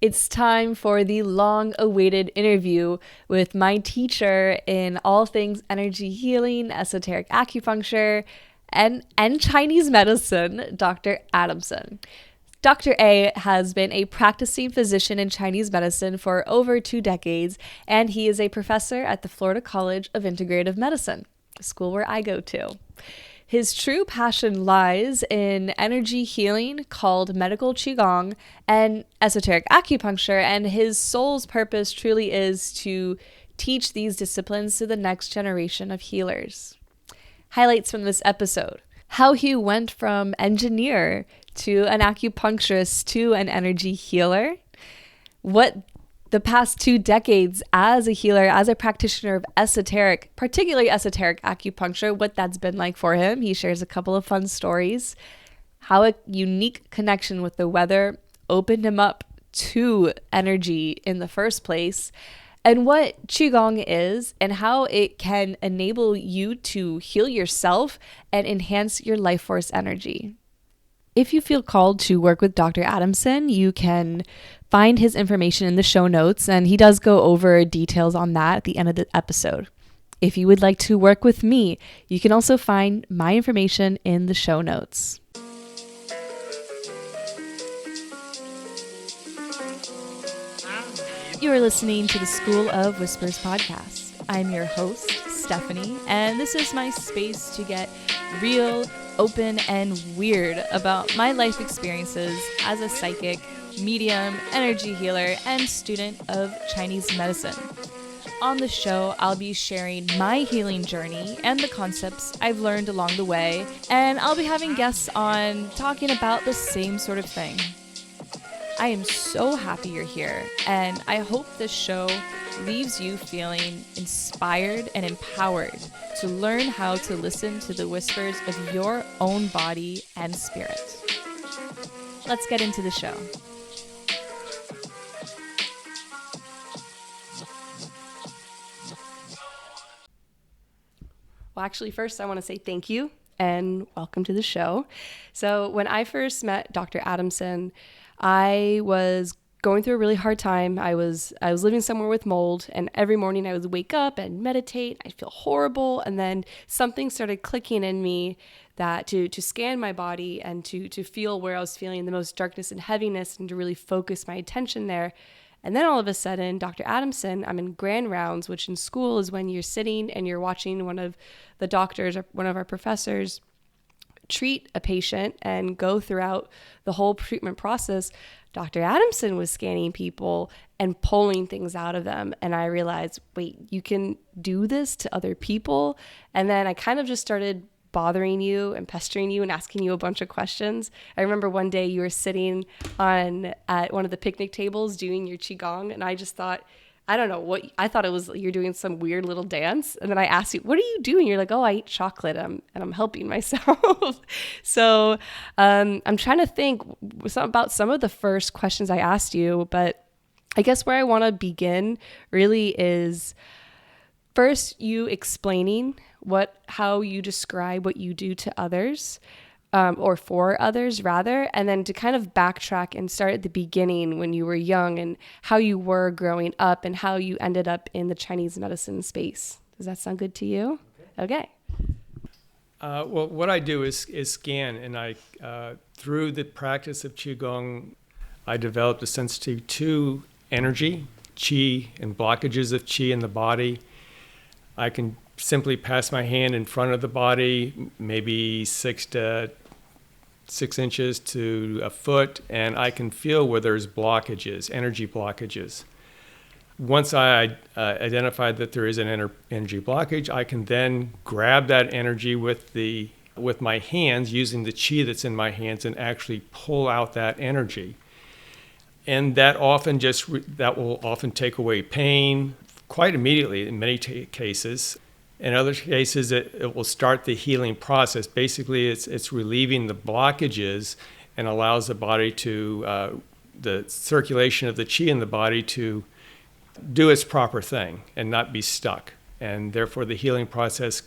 It's time for the long-awaited interview with my teacher in all things energy healing, esoteric acupuncture, and Chinese medicine, Dr. Adamson. Dr. A has been a practicing physician in Chinese medicine for over 2 decades, and he is a professor at the Florida College of Integrative Medicine, the school where I go to. His true passion lies in energy healing called medical qigong and esoteric acupuncture, and his soul's purpose truly is to teach these disciplines to the next generation of healers. Highlights from this episode: how he went from engineer to an acupuncturist to an energy healer, what the past 2 decades as a healer, as a practitioner of esoteric, particularly esoteric acupuncture, what that's been like for him. He shares a couple of fun stories, how a unique connection with the weather opened him up to energy in the first place, and what Qigong is and how it can enable you to heal yourself and enhance your life force energy. If you feel called to work with Dr. Adamson, you can find his information in the show notes, and he does go over details on that at the end of the episode. If you would like to work with me, you can also find my information in the show notes. You are listening to the School of Whispers podcast. I'm your host, Stephanie, and this is my space to get real, open, and weird about my life experiences as a psychic, medium, energy healer, and student of Chinese medicine. On the show, I'll be sharing my healing journey and the concepts I've learned along the way, and I'll be having guests on talking about the same sort of thing. I am so happy you're here, and I hope this show leaves you feeling inspired and empowered to learn how to listen to the whispers of your own body and spirit. Let's get into the show. Well, actually, first I want to say thank you and welcome to the show. So when I first met Dr. Adamson, I was going through a really hard time. I was living somewhere with mold, and every morning I would wake up and meditate. I'd feel horrible, and then something started clicking in me that to scan my body and to feel where I was feeling the most darkness and heaviness, and to really focus my attention there. And then all of a sudden, Dr. Adamson, I'm in grand rounds, which in school is when you're sitting and you're watching one of the doctors or one of our professors treat a patient and go throughout the whole treatment process. Dr. Adamson was scanning people and pulling things out of them. And I realized, wait, you can do this to other people? And then I kind of just started bothering you and pestering you and asking you a bunch of questions. I remember one day you were sitting at one of the picnic tables doing your Qigong, and I just thought, I don't know what, I thought it was you're doing some weird little dance. And then I asked you, what are you doing? You're like, oh, I eat chocolate and I'm helping myself. So I'm trying to think about some of the first questions I asked you, but I guess where I want to begin really is first you explaining how you describe what you do to others, or for others rather, and then to kind of backtrack and start at the beginning when you were young and how you were growing up and how you ended up in the Chinese medicine space. Does that sound good to you? Okay. Well, what I do is scan, and I through the practice of Qigong, I developed a sensitivity to energy, qi, and blockages of qi in the body. I can simply pass my hand in front of the body, maybe 6 inches to a foot, and I can feel where there's blockages, energy blockages. Once I identify that there is an energy blockage, I can then grab that energy with my hands, using the qi that's in my hands, and actually pull out that energy. And that will often take away pain quite immediately in many cases. In other cases, it will start the healing process. Basically, it's relieving the blockages and allows the body to, the circulation of the qi in the body to do its proper thing and not be stuck. And therefore, the healing process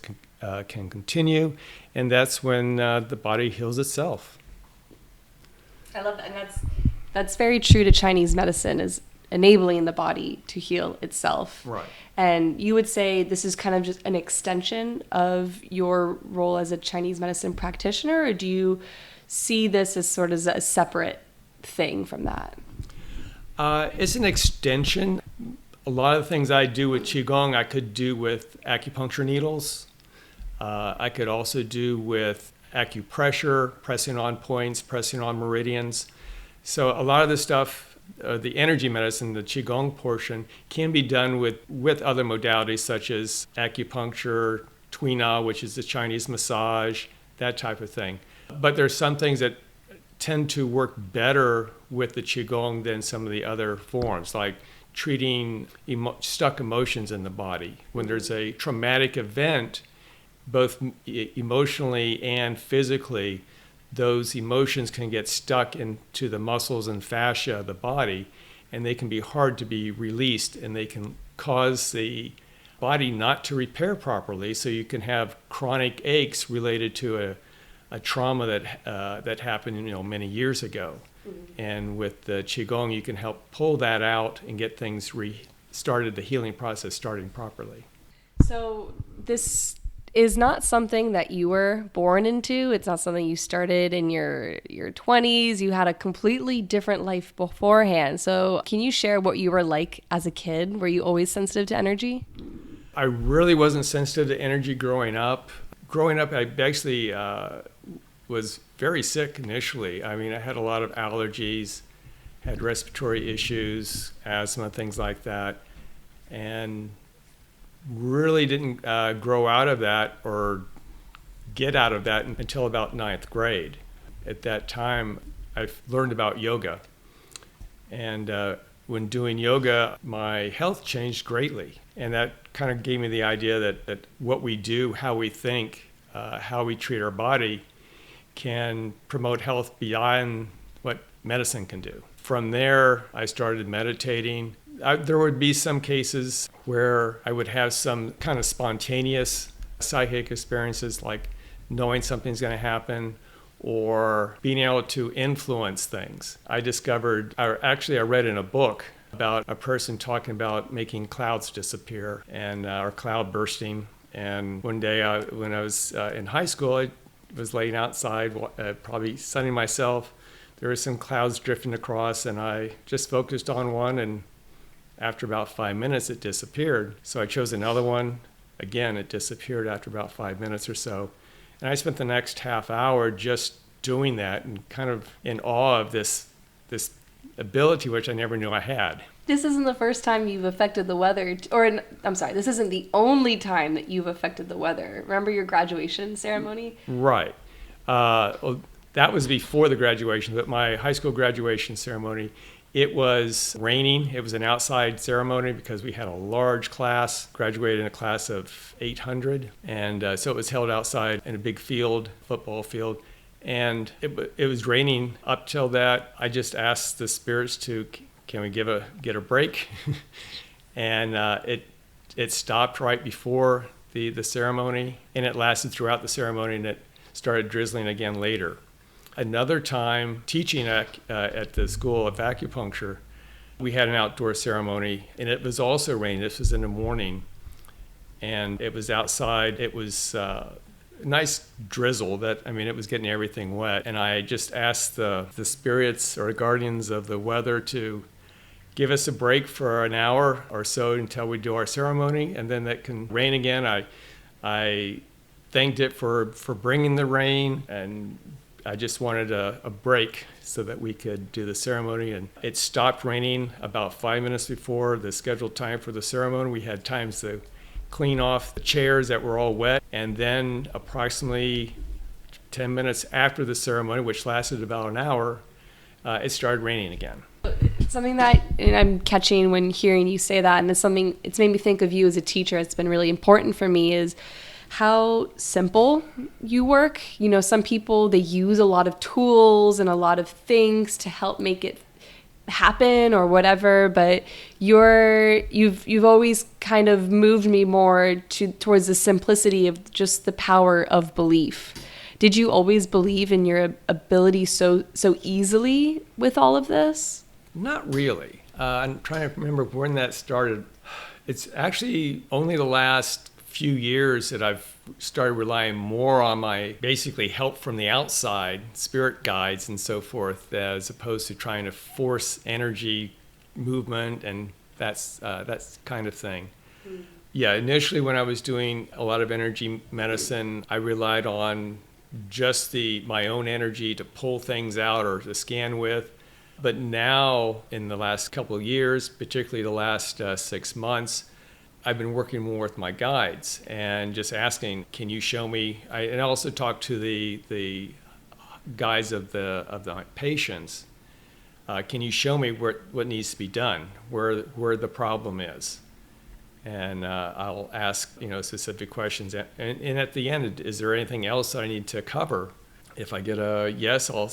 can continue, and that's when the body heals itself. I love that, and That's very true to Chinese medicine, is enabling the body to heal itself. Right. And you would say this is kind of just an extension of your role as a Chinese medicine practitioner, or do you see this as sort of a separate thing from that? It's an extension. A lot of the things I do with Qigong, I could do with acupuncture needles. I could also do with acupressure, pressing on points, pressing on meridians. So a lot of the stuff, the energy medicine, the Qigong portion, can be done with other modalities such as acupuncture, Tuina, which is the Chinese massage, that type of thing. But there's some things that tend to work better with the Qigong than some of the other forms, like treating stuck emotions in the body. When there's a traumatic event, both emotionally and physically, those emotions can get stuck into the muscles and fascia of the body, and they can be hard to be released, and they can cause the body not to repair properly. So you can have chronic aches related to a trauma that happened, many years ago. Mm-hmm. And with the Qigong, you can help pull that out and get things restarted, the healing process starting properly. So this is not something that you were born into. It's not something you started in your 20s. You had a completely different life beforehand. So can you share what you were like as a kid? Were you always sensitive to energy? I really wasn't sensitive to energy growing up. Growing up, I actually was very sick initially. I mean, I had a lot of allergies, had respiratory issues, asthma, things like that, and really didn't grow out of that or get out of that until about 9th grade. At that time, I learned about yoga. And when doing yoga, my health changed greatly. And that kind of gave me the idea that what we do, how we think, how we treat our body can promote health beyond what medicine can do. From there, I started meditating. There would be some cases where I would have some kind of spontaneous psychic experiences, like knowing something's going to happen or being able to influence things. I read in a book about a person talking about making clouds disappear and or cloud bursting. And one day when I was in high school, I was laying outside, probably sunning myself. There were some clouds drifting across, and I just focused on one, and after about 5 minutes, it disappeared. So I chose another one. Again, it disappeared after about 5 minutes or so. And I spent the next half hour just doing that and kind of in awe of this ability, which I never knew I had. This isn't the first time you've affected the weather, this isn't the only time that you've affected the weather. Remember your graduation ceremony? Right. Well, that was before the graduation, but my high school graduation ceremony, it was raining. It was an outside ceremony because we had a large class, graduated in a class of 800. And so it was held outside in a big field, football field. And it was raining up till that. I just asked the spirits can we get a break? And it stopped right before the ceremony, and it lasted throughout the ceremony, and it started drizzling again later. Another time, teaching at the School of Acupuncture, we had an outdoor ceremony, and it was also raining. This was in the morning, and it was outside. It was nice drizzle it was getting everything wet. And I just asked the spirits or guardians of the weather to give us a break for an hour or so until we do our ceremony, and then that can rain again. I thanked it for bringing the rain, and I just wanted a break so that we could do the ceremony. And it stopped raining about 5 minutes before the scheduled time for the ceremony. We had time to clean off the chairs that were all wet. And then approximately 10 minutes after the ceremony, which lasted about an hour, it started raining again. Something that I'm catching when hearing you say that, and it's made me think of you as a teacher. It's been really important for me is how simple you work. Some people, they use a lot of tools and a lot of things to help make it happen or whatever, but you've always kind of moved me more towards the simplicity of just the power of belief. Did you always believe in your ability so easily with all of this? Not really. I'm trying to remember when that started. It's actually only the last few years that I've started relying more on my basically help from the outside, spirit guides and so forth, as opposed to trying to force energy movement and that's kind of thing. Yeah, initially when I was doing a lot of energy medicine, I relied on just my own energy to pull things out or to scan with. But now, in the last couple of years, particularly the last 6 months, I've been working more with my guides and just asking, can you show me? And I also talk to the guides of the patients. Can you show me what needs to be done, where the problem is? And I'll ask, specific questions. And at the end, is there anything else I need to cover? If I get a yes, I'll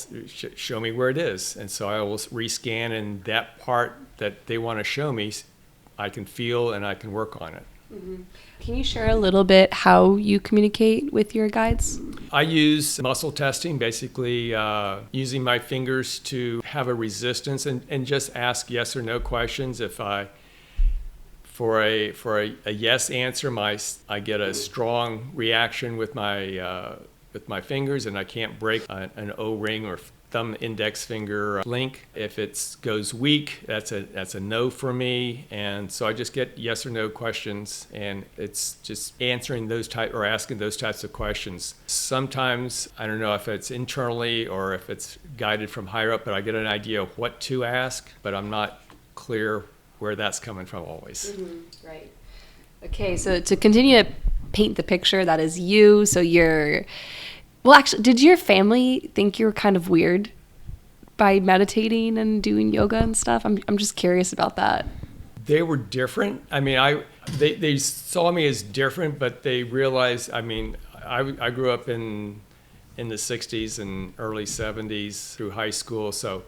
show me where it is. And so I will rescan, and that part that they want to show me, I can feel and I can work on it. Mm-hmm. Can you share a little bit how you communicate with your guides? I use muscle testing, basically using my fingers to have a resistance and just ask yes or no questions. If for a yes answer, I get a strong reaction with my fingers, and I can't break an O-ring or thumb index finger link. If it goes weak, that's a no for me. And so I just get yes or no questions, and it's just answering asking those types of questions. Sometimes I don't know if it's internally or if it's guided from higher up, but I get an idea of what to ask, but I'm not clear where that's coming from always. Mm-hmm. Right. Okay, so to continue to paint the picture that is you, so well, actually, did your family think you were kind of weird by meditating and doing yoga and stuff? I'm just curious about that. They were different. I mean, they saw me as different, but they realized, I grew up in the 60s and early 70s through high school, so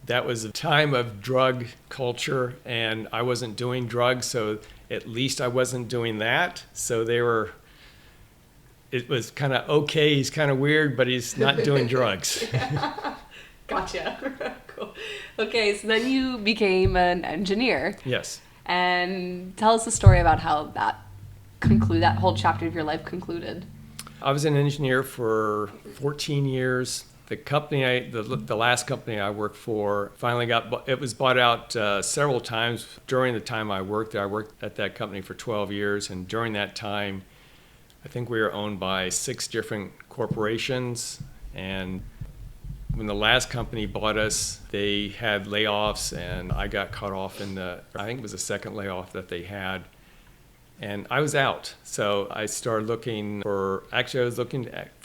that was a time of drug culture, and I wasn't doing drugs, so at least I wasn't doing that. So it was kind of okay, he's kind of weird, but he's not doing drugs. Gotcha. Cool. Okay, so then you became an engineer. Yes. And tell us the story about how that whole chapter of your life concluded. I was an engineer for 14 years. The company, the last company I worked for, finally it was bought out several times during the time I worked there. I worked at that company for 12 years, and during that time, I think we were owned by 6 different corporations. And when the last company bought us, they had layoffs, and I got cut off I think it was the second layoff that they had. And I was out. So I started looking for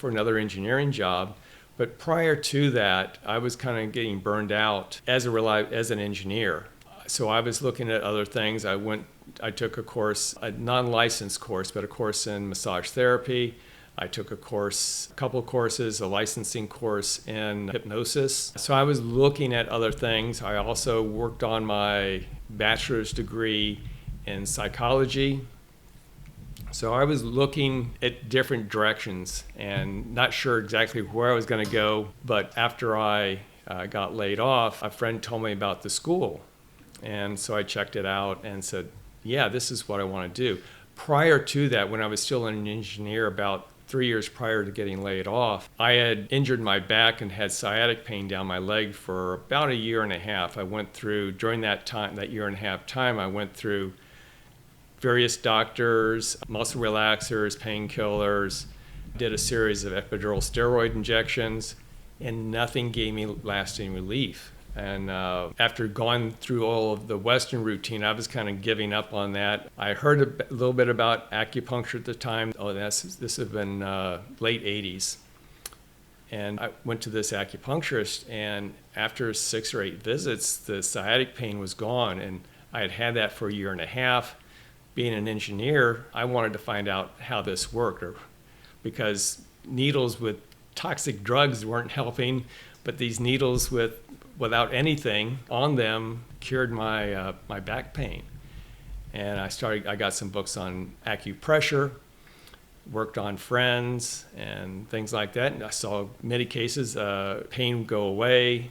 another engineering job. But prior to that, I was kind of getting burned out as an engineer. So I was looking at other things. I took a non-licensed course, but a course in massage therapy. I took a couple of courses, a licensing course in hypnosis. So I was looking at other things. I also worked on my bachelor's degree in psychology. So I was looking at different directions and not sure exactly where I was going to go. But after I got laid off, a friend told me about the school. And so I checked it out and said, yeah, this is what I want to do. Prior to that, when I was still an engineer, about 3 years prior to getting laid off, I had injured my back and had sciatic pain down my leg for about a year and a half. During that year and a half time, I went through various doctors, muscle relaxers, painkillers, did a series of epidural steroid injections, and nothing gave me lasting relief. And after going through all of the Western routine, I was kind of giving up on that. I heard a little bit about acupuncture at the time. This had been late 80s. And I went to this acupuncturist, and after 6 or 8 visits, the sciatic pain was gone. And I had had that for a year and a half. Being an engineer, I wanted to find out how this worked, because needles with toxic drugs weren't helping, but these needles without anything on them cured my back pain. And I got some books on acupressure, worked on friends and things like that. And I saw many cases, pain go away,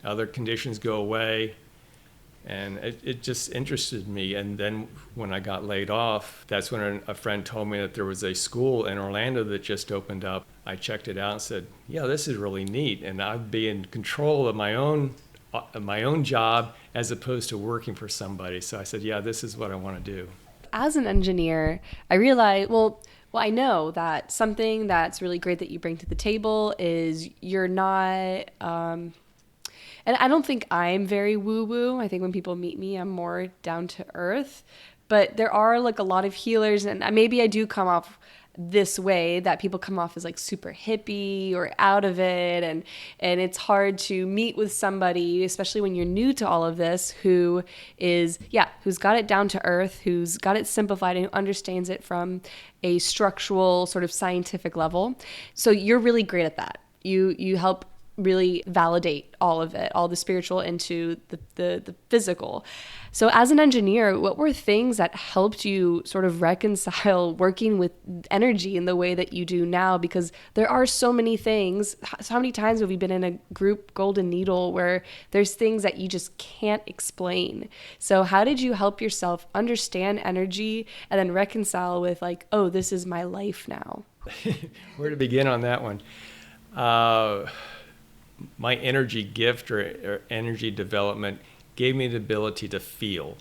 other conditions go away. And it just interested me. And then when I got laid off, that's when a friend told me that there was a school in Orlando that just opened up. I checked it out and said, yeah, this is really neat. And I'd be in control of my own job as opposed to working for somebody. So I said, yeah, this is what I want to do. As an engineer, I realize, I know that something that's really great that you bring to the table is you're not, and I don't think I'm very woo-woo. I think when people meet me, I'm more down to earth. But there are like a lot of healers, and maybe I do come off this way, that people come off as like super hippie or out of it, and it's hard to meet with somebody, especially when you're new to all of this, who's got it down to earth, who's got it simplified, and who understands it from a structural sort of scientific level. So you're really great at that. You help really validate all of it, all the spiritual into the physical. So as an engineer, what were things that helped you sort of reconcile working with energy in the way that you do now? Because there are so many things. How many times have we been in a group Golden Needle where there's things that you just can't explain? So how did you help yourself understand energy and then reconcile with like, oh, this is my life now? Where to begin on that one? My energy gift or energy development gave me the ability to feel.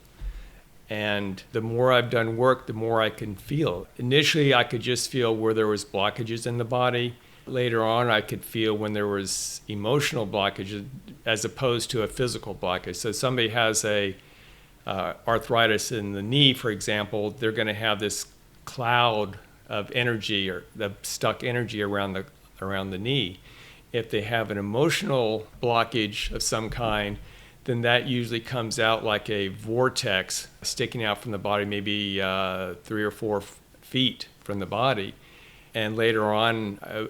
And the more I've done work, the more I can feel. Initially, I could just feel where there was blockages in the body. Later on, I could feel when there was emotional blockages as opposed to a physical blockage. So somebody has a arthritis in the knee, for example, they're going to have this cloud of energy or the stuck energy around the knee. If they have an emotional blockage of some kind, then that usually comes out like a vortex sticking out from the body, maybe 3 or 4 feet from the body. And later on, I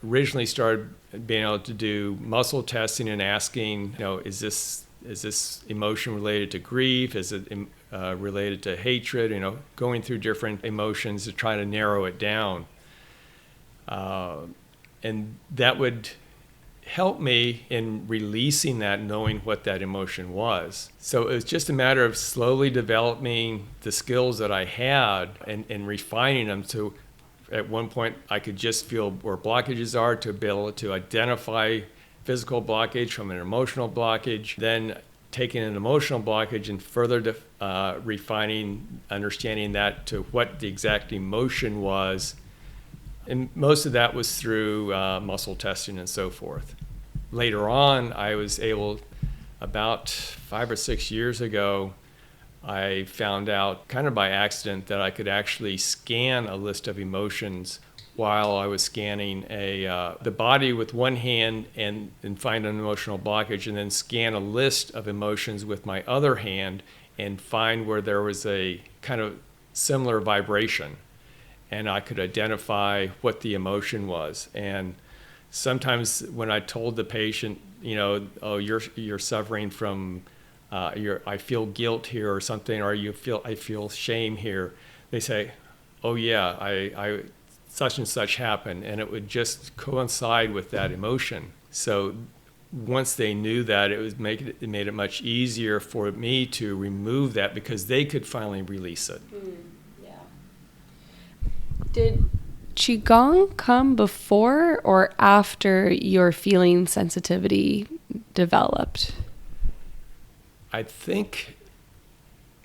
originally started being able to do muscle testing and asking, is this emotion related to grief? Is it related to hatred? Going through different emotions to try to narrow it down. And that would help me in releasing that, knowing what that emotion was. So it was just a matter of slowly developing the skills that I had and refining them. So at one point, I could just feel where blockages are to be able to identify physical blockage from an emotional blockage, then taking an emotional blockage and further refining, understanding that to what the exact emotion was. And most of that was through muscle testing and so forth. Later on, I was able, about 5 or 6 years ago, I found out kind of by accident that I could actually scan a list of emotions while I was scanning the body with one hand and find an emotional blockage, and then scan a list of emotions with my other hand and find where there was a kind of similar vibration. And I could identify what the emotion was. And sometimes when I told the patient, oh, you're suffering from, I feel guilt here or something, or I feel shame here, they say, oh yeah, I such and such happened, and it would just coincide with that emotion. So once they knew that, it made it much easier for me to remove that because they could finally release it. Did Qigong come before or after your feeling sensitivity developed? I think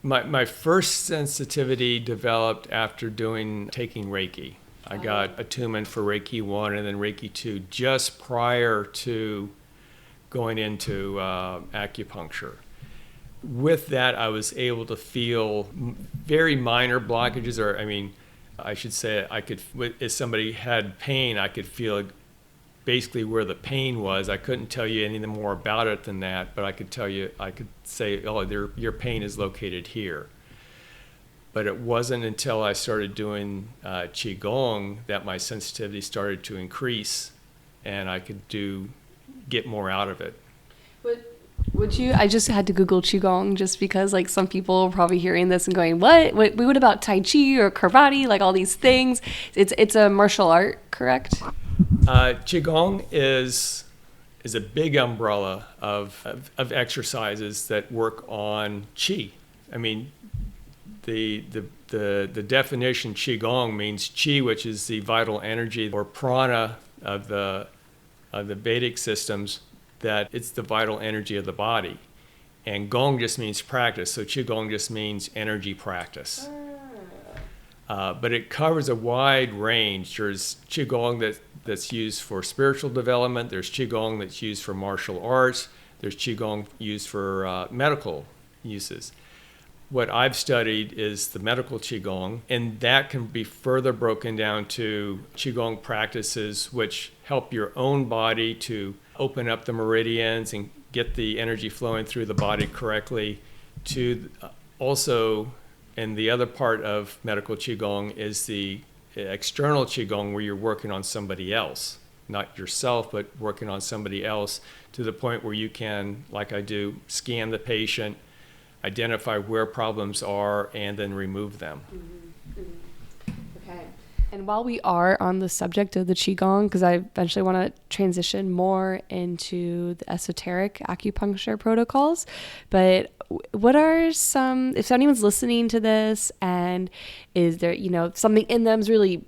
my first sensitivity developed after taking Reiki. I got attunement for Reiki 1 and then Reiki 2 just prior to going into acupuncture. With that, I was able to feel very minor blockages, I should say, if somebody had pain, I could feel basically where the pain was. I couldn't tell you anything more about it than that, but I could say, oh, your pain is located here. But it wasn't until I started doing Qigong that my sensitivity started to increase and I could get more out of it. But Would you? I just had to Google Qigong just because, like, some people are probably hearing this and going, what about Tai Chi or karate? Like, all these things. It's a martial art, correct? Qigong is a big umbrella of exercises that work on qi. I mean, the definition Qigong means qi, which is the vital energy or prana of the Vedic systems, that it's the vital energy of the body. And Gong just means practice, so Qigong just means energy practice. But it covers a wide range. There's Qigong that's used for spiritual development. There's Qigong that's used for martial arts. There's Qigong used for medical uses. What I've studied is the medical Qigong, and that can be further broken down to Qigong practices which help your own body to open up the meridians and get the energy flowing through the body correctly. To also, and the other part of medical Qigong is the external Qigong, where you're working on somebody else, not yourself, but working on somebody else, to the point where you can, like I do, scan the patient, identify where problems are, and then remove them. Okay. And while we are on the subject of the Qigong, because I eventually want to transition more into the esoteric acupuncture protocols, but what are some, if anyone's listening to this and is there, something in them's really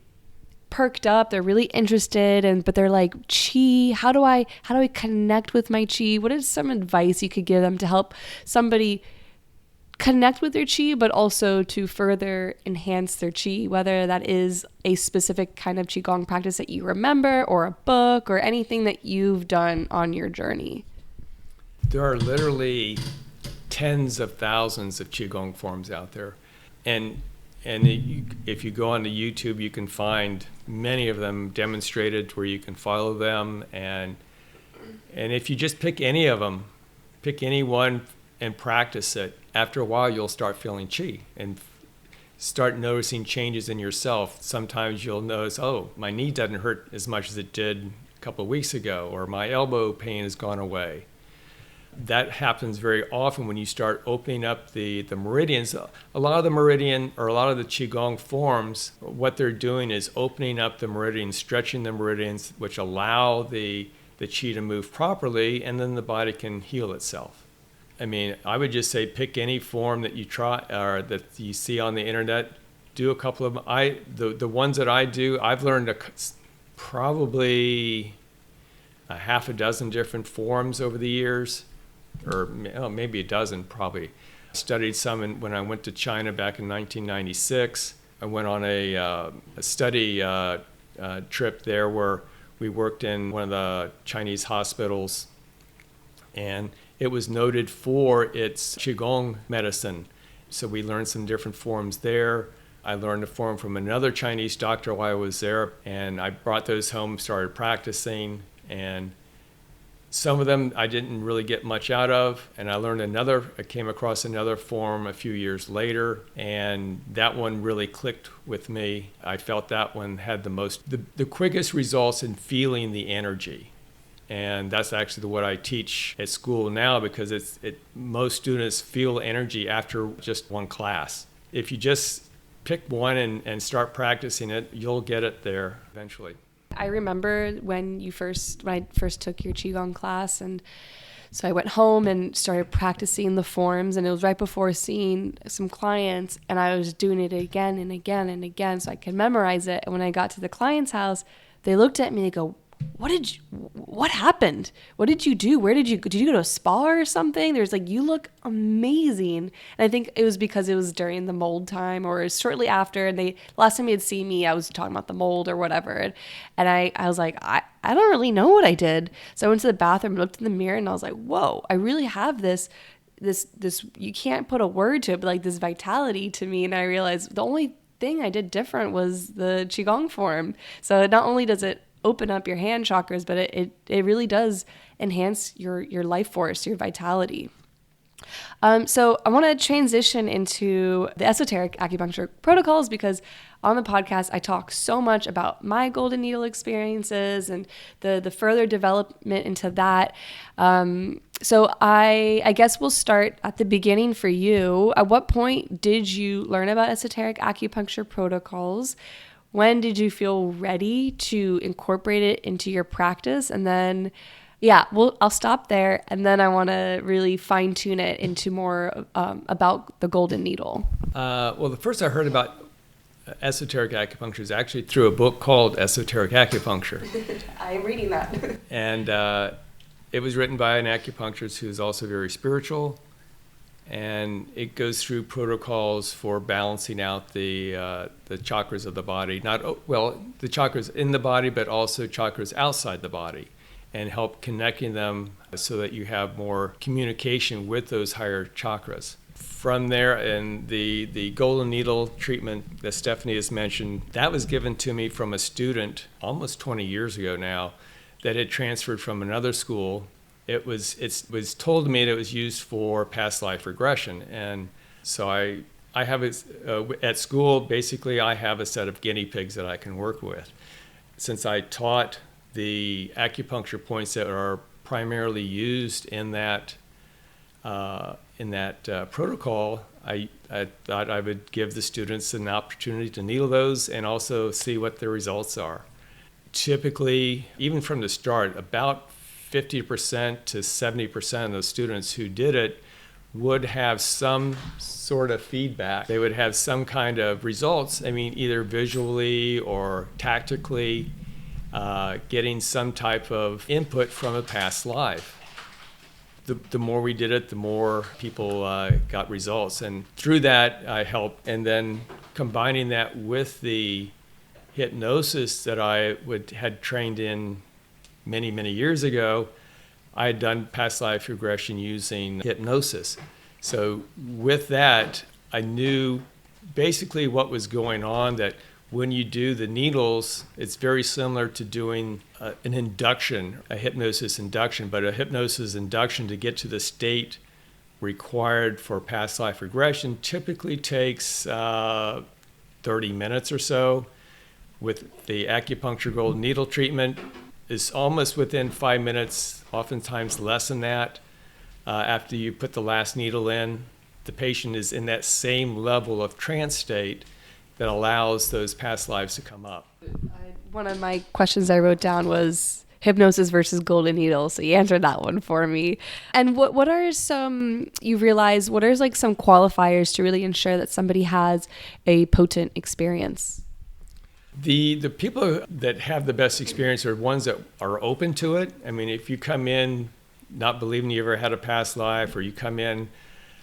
perked up, they're really interested, but they're like, chi, how do I connect with my chi? What is some advice you could give them to help somebody connect with their chi, but also to further enhance their chi, whether that is a specific kind of Qigong practice that you remember, or a book, or anything that you've done on your journey? There are literally tens of thousands of Qigong forms out there. And if you go onto YouTube, you can find many of them demonstrated where you can follow them. And if you just pick any of them, pick any one and practice it, after a while you'll start feeling chi and start noticing changes in yourself. Sometimes you'll notice, oh, my knee doesn't hurt as much as it did a couple of weeks ago, or my elbow pain has gone away. That happens very often when you start opening up the meridians. A lot of the meridian, or a lot of the Qigong forms, what they're doing is opening up the meridians, stretching the meridians, which allow the chi to move properly, and then the body can heal itself. I mean, I would just say pick any form that you try or that you see on the internet. Do a couple of them. The ones that I do, I've learned probably a half a dozen different forms over the years, or maybe a dozen probably. I studied some when I went to China back in 1996. I went on a study trip there where we worked in one of the Chinese hospitals, and it was noted for its Qigong medicine. So we learned some different forms there. I learned a form from another Chinese doctor while I was there, and I brought those home, started practicing, and some of them I didn't really get much out of, and I came across another form a few years later, and that one really clicked with me. I felt that one had the quickest results in feeling the energy. And that's actually what I teach at school now, because most students feel energy after just one class. If you just pick one and start practicing it, you'll get it there eventually. I remember when I first took your Qigong class, and so I went home and started practicing the forms, and it was right before seeing some clients, and I was doing it again and again and again so I could memorize it. And when I got to the client's house, they looked at me and they go, what happened? What did you do? Did you go to a spa or something? There's like, you look amazing. And I think it was because it was during the mold time, or shortly after. And last time you had seen me, I was talking about the mold or whatever. And I was like, I don't really know what I did. So I went to the bathroom, looked in the mirror, and I was like, whoa, I really have this, you can't put a word to it, but like this vitality to me. And I realized the only thing I did different was the Qigong form. So not only does it open up your hand chakras, but it really does enhance your life force, your vitality. So I want to transition into the esoteric acupuncture protocols, because on the podcast, I talk so much about my golden needle experiences and the further development into that. So I guess we'll start at the beginning for you. At what point did you learn about esoteric acupuncture protocols? When did you feel ready to incorporate it into your practice? And then, I'll stop there. And then I want to really fine tune it into more about the golden needle. Well, the first I heard about esoteric acupuncture is actually through a book called Esoteric Acupuncture. I'm reading that. And it was written by an acupuncturist who's also very spiritual. And it goes through protocols for balancing out the chakras of the body. The chakras in the body, but also chakras outside the body, and help connecting them so that you have more communication with those higher chakras. From there, and the golden needle treatment that Stephanie has mentioned, that was given to me from a student almost 20 years ago now that had transferred from another school. It was told to me that it was used for past life regression. And so I have at school, basically I have a set of guinea pigs that I can work with. Since I taught the acupuncture points that are primarily used in that protocol, I thought I would give the students an opportunity to needle those and also see what the results are. Typically, even from the start, about 50% to 70% of the students who did it would have some sort of feedback. They would have some kind of results, either visually or tactically, getting some type of input from a past life. The more we did it, the more people got results. And through that, I helped. And then combining that with the hypnosis that I had trained in many, many years ago, I had done past life regression using hypnosis. So with that, I knew basically what was going on, that when you do the needles, it's very similar to doing an induction, a hypnosis induction, but a hypnosis induction to get to the state required for past life regression typically takes 30 minutes or so. With the acupuncture golden needle treatment, is almost within 5 minutes, oftentimes less than that. After you put the last needle in, the patient is in that same level of trance state that allows those past lives to come up. One of my questions I wrote down was hypnosis versus golden needle, so you answered that one for me. And what are some, you realize, what are like some qualifiers to really ensure that somebody has a potent experience? The people that have the best experience are ones that are open to it. If you come in not believing you ever had a past life, or you come in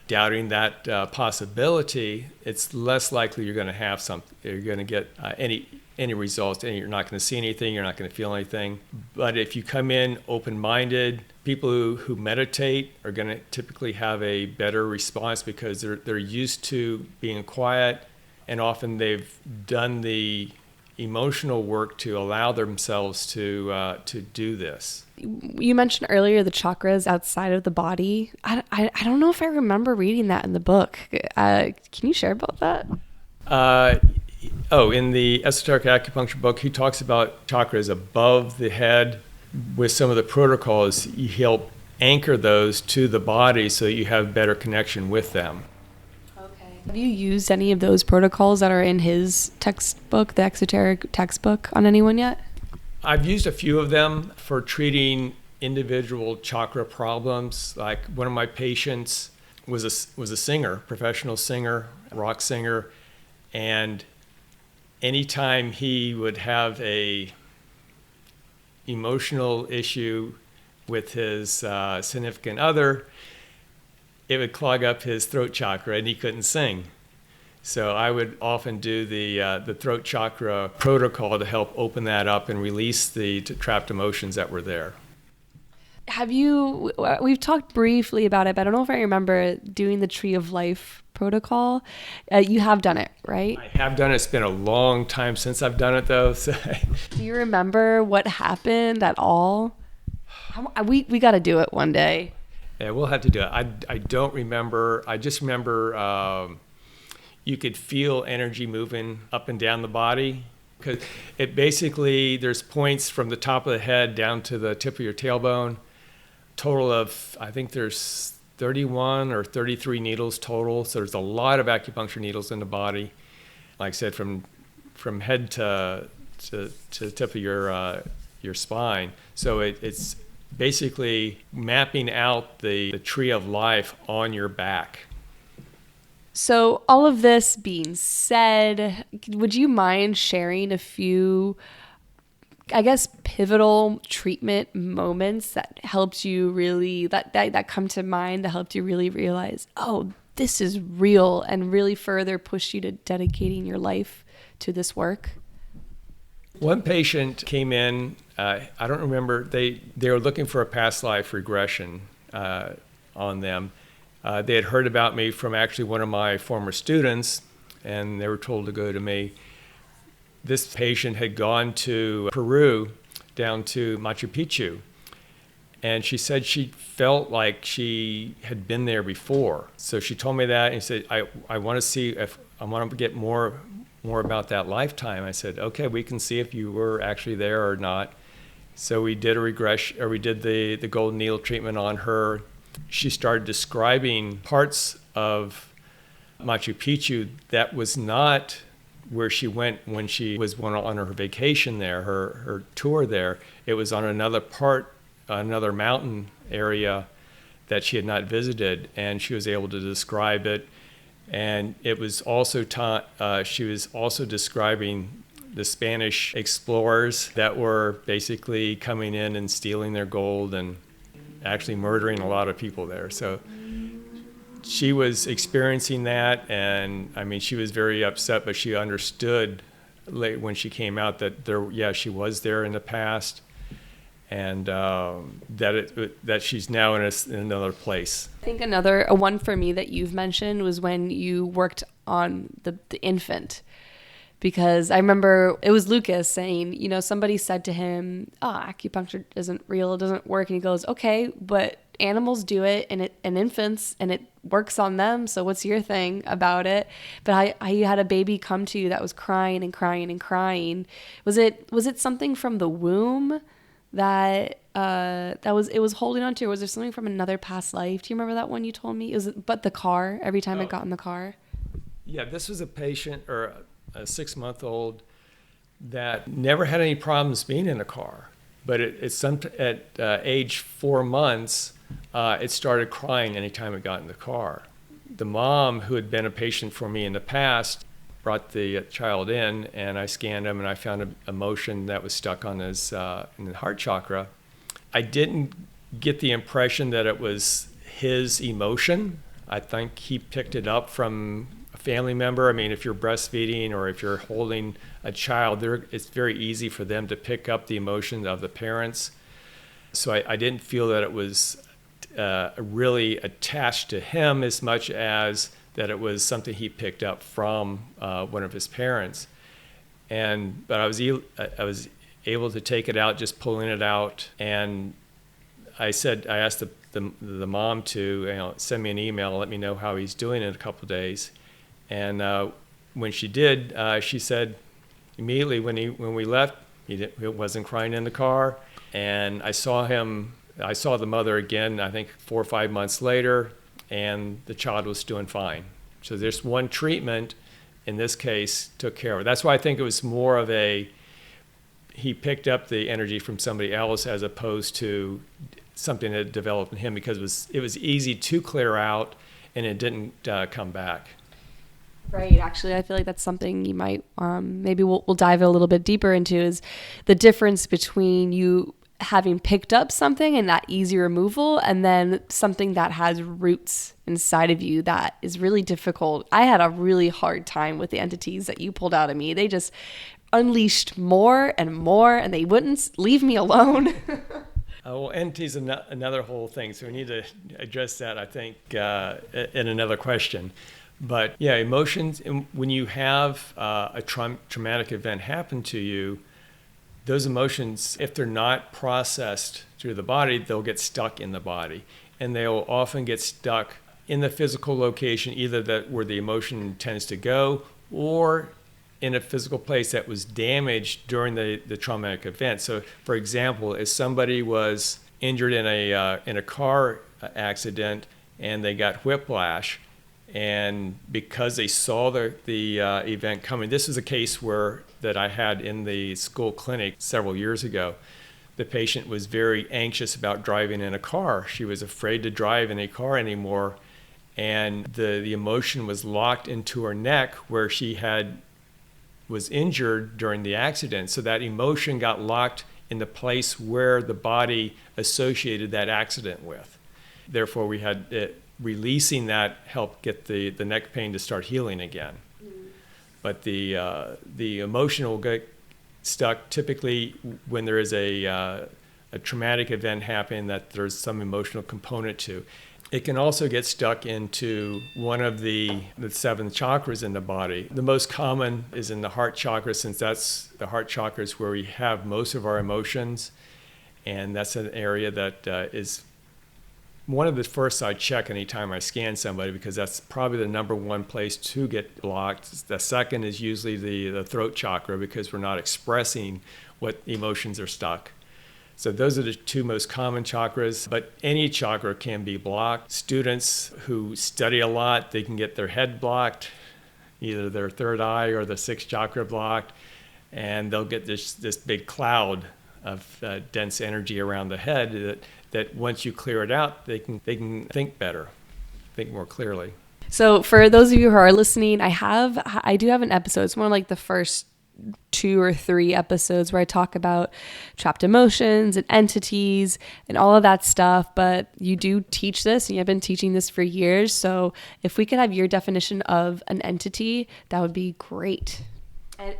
doubting that possibility, it's less likely you're going to have something. You're going to get any results. You're not going to see anything. You're not going to feel anything. But if you come in open-minded, people who meditate are going to typically have a better response because they're used to being quiet, and often they've done the emotional work to allow themselves to do this. You mentioned earlier the chakras outside of the body. I don't know if I remember reading that in the book. Can you share about that? In the Esoteric Acupuncture book, he talks about chakras above the head. With some of the protocols, you help anchor those to the body so that you have better connection with them. Have you used any of those protocols that are in his textbook, the Esoteric textbook, on anyone yet? I've used a few of them for treating individual chakra problems. Like one of my patients was a singer, professional singer, rock singer, and anytime he would have a emotional issue with his significant other, it would clog up his throat chakra and he couldn't sing. So I would often do the throat chakra protocol to help open that up and release the trapped emotions that were there. We've talked briefly about it, but I don't know if I remember doing the Tree of Life protocol. You have done it, right? I have done it. It's been a long time since I've done it, though. So. Do you remember what happened at all? We got to do it one day. Yeah, we'll have to do it. I don't remember. I just remember you could feel energy moving up and down the body. Because it basically, there's points from the top of the head down to the tip of your tailbone, total of, I think there's 31 or 33 needles total. So there's a lot of acupuncture needles in the body. Like I said, from head to the tip of your spine. So it's basically mapping out the tree of life on your back. So all of this being said, would you mind sharing a few, I guess, pivotal treatment moments that helped you really, that come to mind, that helped you really realize, oh, this is real, and really further push you to dedicating your life to this work? One patient came in, I don't remember, they were looking for a past life regression on them. They had heard about me from actually one of my former students, and they were told to go to me. This patient had gone to Peru, down to Machu Picchu, and she said she felt like she had been there before. So she told me that, and she said, I want to see if I want to get more about that lifetime. I said, okay, we can see if you were actually there or not. So we did a regression, or we did the golden needle treatment on her. She started describing parts of Machu Picchu that was not where she went when she was on her vacation there, her tour there. It was on another mountain area that she had not visited, and she was able to describe it. And it was also she was also describing the Spanish explorers that were basically coming in and stealing their gold and actually murdering a lot of people there. So she was experiencing that, and I mean, she was very upset, but she understood late when she came out that she was there in the past, and that she's now in another place. I think a one for me that you've mentioned was when you worked on the infant. Because I remember it was Lucas saying, somebody said to him, acupuncture isn't real, it doesn't work. And he goes, okay, but animals do it and infants, and it works on them. So what's your thing about it? But you had a baby come to you that was crying and crying and crying. Was it something from the womb that it was holding on to, or was there something from another past life? Do you remember that one you told me? But the car, every time it got in the car? Yeah, this was a patient or a 6-month-old that never had any problems being in a car, but at age 4 months, it started crying anytime it got in the car. The mom, who had been a patient for me in the past, brought the child in, and I scanned him, and I found a motion that was stuck on his in the heart chakra. I didn't get the impression that it was his emotion. I think he picked it up from family member. I mean, if you're breastfeeding or if you're holding a child, it's very easy for them to pick up the emotions of the parents. So I didn't feel that it was really attached to him as much as that it was something he picked up from one of his parents. But I was able to take it out, just pulling it out, and I asked the mom to send me an email, let me know how he's doing in a couple of days. And when she did, she said immediately when we left, he wasn't crying in the car. And I saw the mother again, I think 4 or 5 months later, and the child was doing fine. So this one treatment, in this case, took care of it. That's why I think it was more of he picked up the energy from somebody else as opposed to something that developed in him, because it was easy to clear out and it didn't come back. Right. Actually, I feel like that's something you might, maybe we'll dive a little bit deeper into, is the difference between you having picked up something and that easy removal, and then something that has roots inside of you that is really difficult. I had a really hard time with the entities that you pulled out of me. They just unleashed more and more, and they wouldn't leave me alone. Well, entities is another whole thing, so we need to address that, I think, in another question. But yeah, emotions, when you have a traumatic event happen to you, those emotions, if they're not processed through the body, they'll get stuck in the body. And they'll often get stuck in the physical location, either where the emotion tends to go, or in a physical place that was damaged during the traumatic event. So, for example, if somebody was injured in a car accident, and they got whiplash. And because they saw the event coming, this is a case that I had in the school clinic several years ago. The patient was very anxious about driving in a car. She was afraid to drive in a car anymore, and the emotion was locked into her neck where she was injured during the accident. So that emotion got locked in the place where the body associated that accident with. Therefore, we had releasing that helped get the neck pain to start healing again. But the emotion will get stuck typically when there is a traumatic event happening that there's some emotional component to. It can also get stuck into one of the 7 chakras in the body. The most common is in the heart chakra, since the heart chakra is where we have most of our emotions. And that's an area that is one of the first I check anytime I scan somebody, because that's probably the number one place to get blocked. The second is usually the throat chakra, because we're not expressing what emotions are stuck. So those are the 2 most common chakras, but any chakra can be blocked. Students who study a lot, they can get their head blocked, either their third eye or the 6th chakra blocked, and they'll get this big cloud of dense energy around the head that once you clear it out, they can think better, think more clearly. So for those of you who are listening, I do have an episode. It's more like the first 2 or 3 episodes where I talk about trapped emotions and entities and all of that stuff. But you do teach this, and you've been teaching this for years. So if we could have your definition of an entity, that would be great.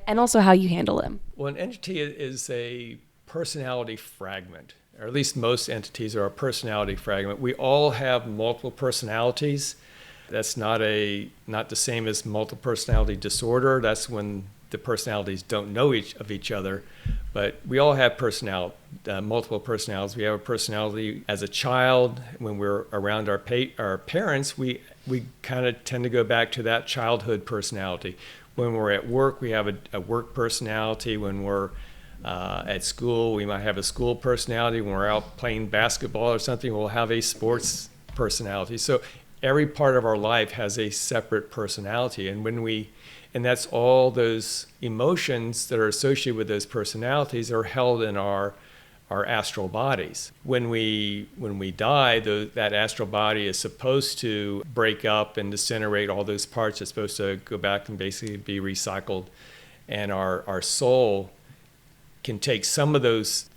And also how you handle them. Well, an entity is a personality fragment, or at least most entities are a personality fragment. We all have multiple personalities. That's not the same as multiple personality disorder. That's when the personalities don't know of each other. But we all have multiple personalities. We have a personality as a child. When we're around our parents, we kind of tend to go back to that childhood personality. When we're at work, we have a work personality. When we're at school, we might have a school personality. When we're out playing basketball or something, we'll have a sports personality. So every part of our life has a separate personality. And that's all those emotions that are associated with those personalities are held in our astral bodies. When we die, that astral body is supposed to break up and disintegrate all those parts. It's supposed to go back and basically be recycled. And our soul can take some of those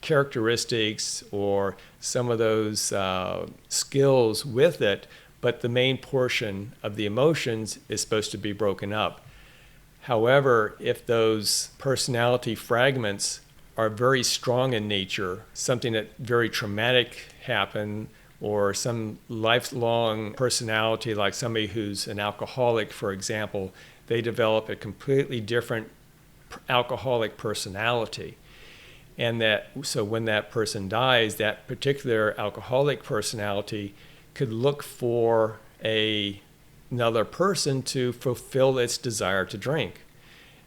characteristics or some of those skills with it, but the main portion of the emotions is supposed to be broken up. However, if those personality fragments are very strong in nature, something that very traumatic happened, or some lifelong personality, like somebody who's an alcoholic, for example, they develop a completely different alcoholic personality. And so when that person dies, that particular alcoholic personality could look for another person to fulfill its desire to drink.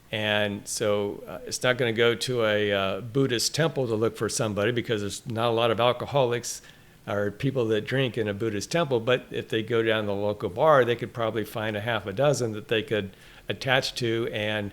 And so it's not going to go to a Buddhist temple to look for somebody, because there's not a lot of alcoholics or people that drink in a Buddhist temple. But if they go down to the local bar, they could probably find a half a dozen that they could attach to and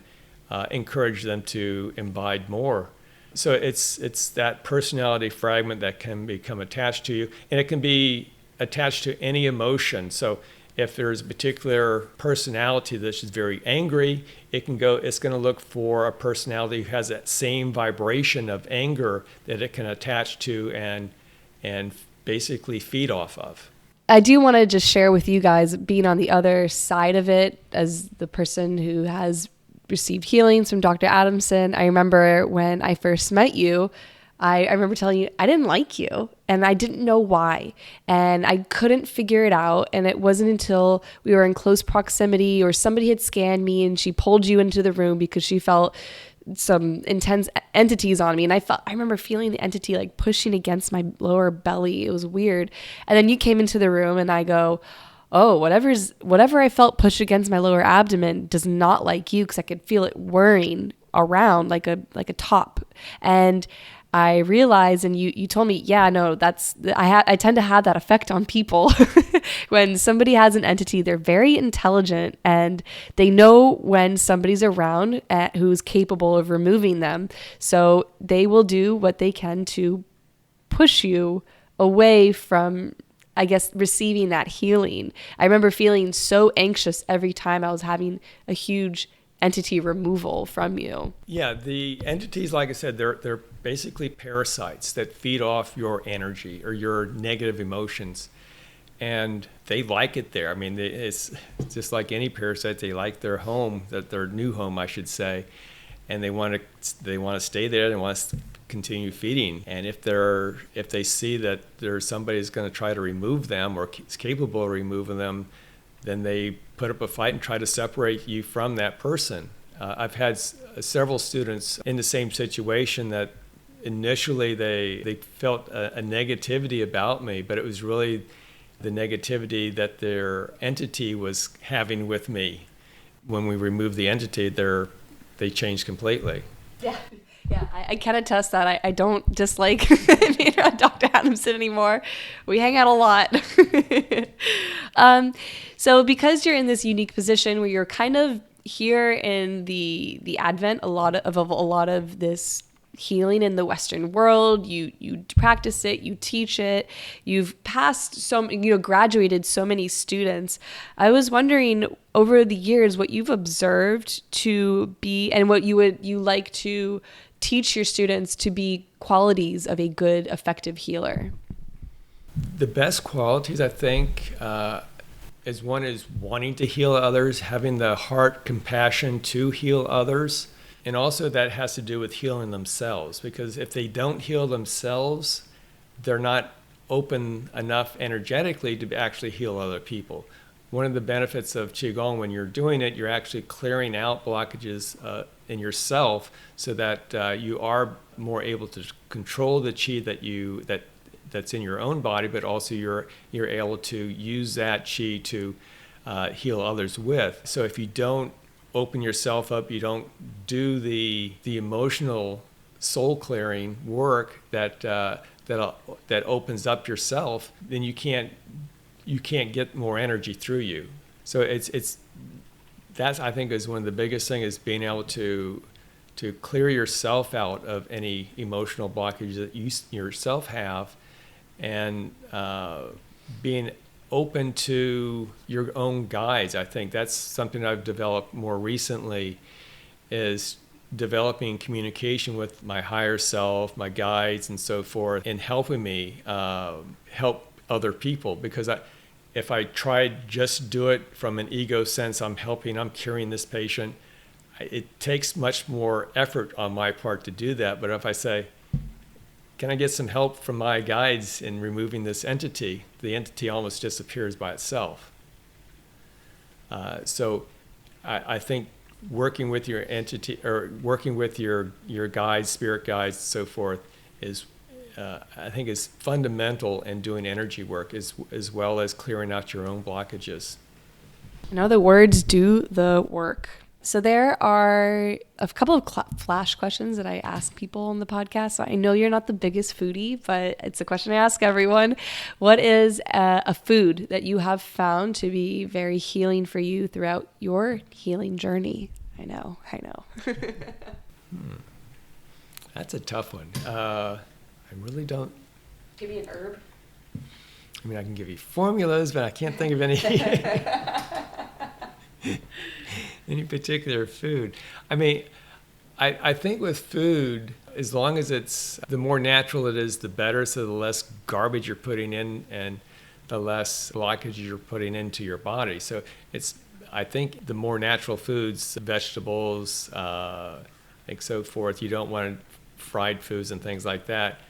encourage them to imbibe more. So it's that personality fragment that can become attached to you, and it can be attached to any emotion. So if there's a particular personality that's just very angry, it's going to look for a personality who has that same vibration of anger that it can attach to and basically feed off of. I do want to just share with you guys, being on the other side of it as the person who has received healings from Dr. Adamson. I remember when I first met you, I remember telling you I didn't like you, and I didn't know why, and I couldn't figure it out. And it wasn't until we were in close proximity, or somebody had scanned me and she pulled you into the room because she felt some intense entities on me. And I remember feeling the entity like pushing against my lower belly. It was weird. And then you came into the room and I go, oh, whatever I felt push against my lower abdomen does not like you, because I could feel it whirring around like a top. And I realized, and you told me, yeah, no, I tend to have that effect on people. When somebody has an entity, they're very intelligent and they know when somebody's around who's capable of removing them. So they will do what they can to push you away from, I guess, receiving that healing. I remember feeling so anxious every time I was having a huge entity removal from you. Yeah, the entities, like I said, they're basically parasites that feed off your energy or your negative emotions, and they like it there. I mean, it's just like any parasite; they like their home, their new home, I should say, and they want to stay there. They want to continue feeding. And if they see that there's somebody who's going to try to remove them or is capable of removing them, then they put up a fight and try to separate you from that person. I've had several students in the same situation that initially they felt a negativity about me, but it was really the negativity that their entity was having with me. When we removed the entity, they changed completely. Yeah. Yeah, I can attest that. I don't dislike being around Dr. Adamson anymore. We hang out a lot. So because you're in this unique position where you're kind of here in the advent a lot of this healing in the Western world, you practice it, you teach it, you've passed graduated so many students. I was wondering over the years what you've observed to be and what you like to teach your students to be qualities of a good, effective healer. The best qualities, I think, is one is wanting to heal others, having the heart compassion to heal others. And also that has to do with healing themselves, because if they don't heal themselves, they're not open enough energetically to actually heal other people. One of the benefits of Qigong, when you're doing it, you're actually clearing out blockages in yourself so that you are more able to control the qi that's in your own body, but also you're able to use that qi to heal others with. So if you don't open yourself up, you don't do the emotional soul clearing work that opens up yourself, then you can't get more energy through you. So that's, I think, is one of the biggest things, is being able to clear yourself out of any emotional blockage that you yourself have, and being open to your own guides. I think that's something I've developed more recently, is developing communication with my higher self, my guides, and so forth, and helping me help other people. Because if I tried just do it from an ego sense, I'm curing this patient, it takes much more effort on my part to do that. But if I say, can I get some help from my guides in removing this entity? The entity almost disappears by itself. So I think working with your entity, or working with your guides, spirit guides, and so forth, is I think is fundamental in doing energy work, as well as clearing out your own blockages. In other words, do the work. So there are a couple of flash questions that I ask people on the podcast. So I know you're not the biggest foodie, but it's a question I ask everyone. What is a food that you have found to be very healing for you throughout your healing journey? I know. That's a tough one. I really don't. Give me an herb. I mean, I can give you formulas, but I can't think of any any particular food. I mean, I think with food, as long as the more natural it is, the better. So the less garbage you're putting in, and the less blockage you're putting into your body. So I think the more natural foods, vegetables, and so forth. You don't want fried foods and things like that.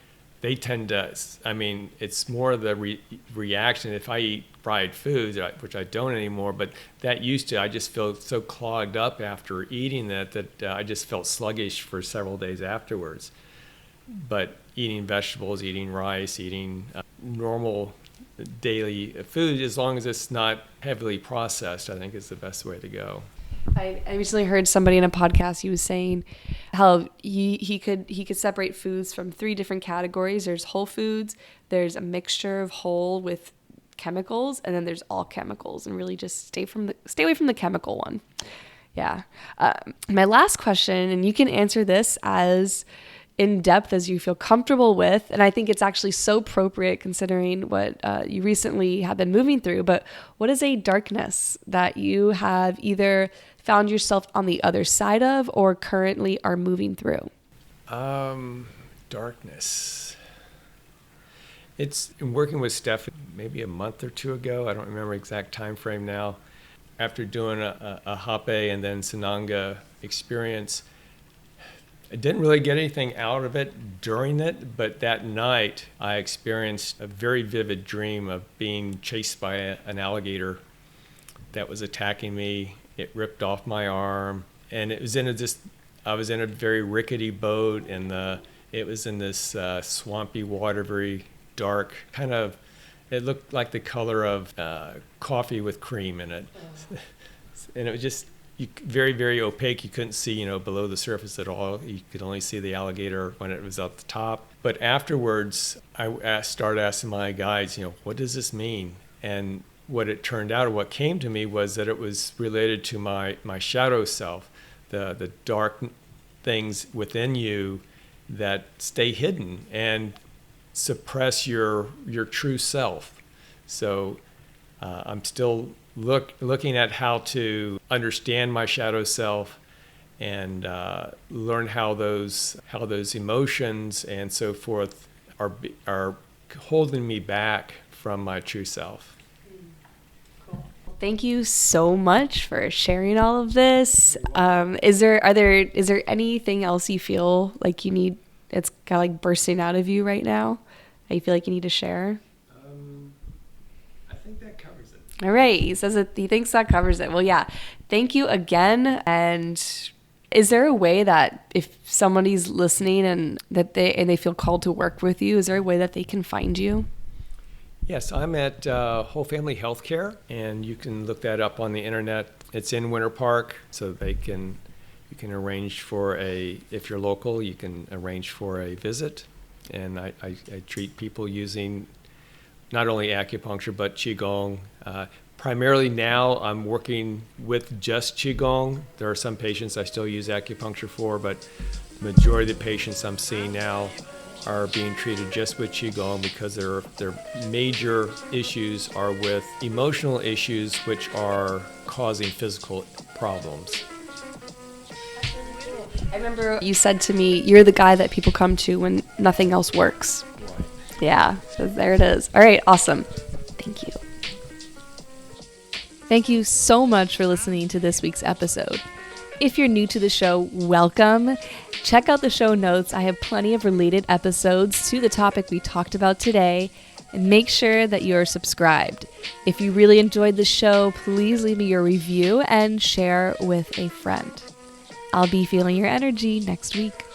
They tend to, I mean, it's more the reaction. If I eat fried foods, which I don't anymore, but that used to, I just feel so clogged up after eating that I just felt sluggish for several days afterwards. But eating vegetables, eating rice, eating normal daily food, as long as it's not heavily processed, I think is the best way to go. I recently heard somebody in a podcast, he was saying how he could separate foods from 3 different categories. There's whole foods, there's a mixture of whole with chemicals, and then there's all chemicals, and really just stay away from the chemical one. Yeah. My last question, and you can answer this as in depth as you feel comfortable with, and I think it's actually so appropriate considering what you recently have been moving through, but what is a darkness that you have either found yourself on the other side of or currently are moving through? Darkness. It's in working with Steph maybe a month or 2 ago. I don't remember exact time frame now. After doing a Hape and then Sananga experience, I didn't really get anything out of it during it, but that night I experienced a very vivid dream of being chased by an alligator that was attacking me. It ripped off my arm, and it was I was in a very rickety boat, and it was in this swampy water, very dark, kind of, it looked like the color of coffee with cream in it. And it was just very, very opaque. You couldn't see, below the surface at all. You could only see the alligator when it was at the top. But afterwards, I started asking my guides, what does this mean? And what it turned out, or what came to me, was that it was related to my shadow self, the dark things within you that stay hidden and suppress your true self. So I'm still looking at how to understand my shadow self and learn how those emotions and so forth are holding me back from my true self. Thank you so much for sharing all of this. Is there anything else you feel like you need? It's kind of like bursting out of you right now. That you feel like you need to share? I think that covers it. All right. He says that he thinks that covers it. Well, yeah. Thank you again. And is there a way that if somebody's listening and they feel called to work with you, is there a way that they can find you? Yes, I'm at Whole Family Healthcare, and you can look that up on the internet. It's in Winter Park, so you can arrange for if you're local, you can arrange for a visit. And I treat people using not only acupuncture, but Qigong. Primarily now I'm working with just Qigong. There are some patients I still use acupuncture for, but the majority of the patients I'm seeing now are being treated just with Qigong because their major issues are with emotional issues which are causing physical problems. I remember you said to me, you're the guy that people come to when nothing else works. Right. Yeah, so there it is. All right, awesome. Thank you. Thank you so much for listening to this week's episode. If you're new to the show, welcome. Check out the show notes. I have plenty of related episodes to the topic we talked about today. And make sure that you're subscribed. If you really enjoyed the show, please leave me your review and share with a friend. I'll be feeling your energy next week.